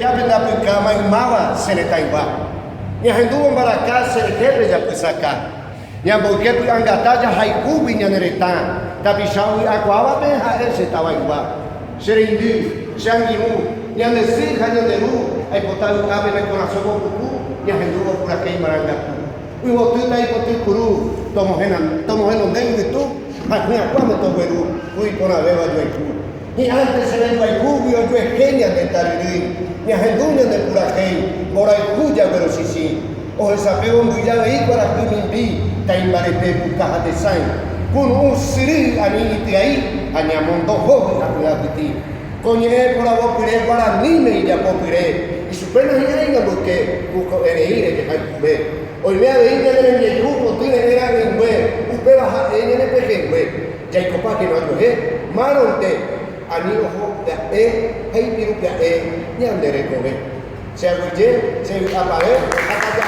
ya ven la cama y mava se le taiwa. Nya hendu baraka se le quebre ya pusaka. Nya porque tu angata ya haiku binya nereta. Tapi shawi aquava ben ha ese tawaiwa. Serendu, shangimu, nya nesi hanya deru, ai potalu cabe na coração buku, nya hendu por aqui maranga. E o outro daí botou curu, tomo reno nem de tu, mas minha quando tô veru, fui por a leva do Aiku. E antes se vendo Aiku, eu do Kenya de Tariri, minha rendunya de Puraquei, por Aiku já veru sisi. O sapeu um já aí para que mimpi, tá em barete por carra de sangue. Com siri ani iti aí, a minha mondo ho a minha biti. Conhe por a vopire para nime já popire. E supena ainda porque o ereire que vai comer. Hoy me había dicho que en el grupo tiene que ir a Bengue, usted baja en el PG, ya hay copas que no hay, maronte, amigo, ya hay pirupa, ni ande recoge. Se aguille, se apague, acá ya,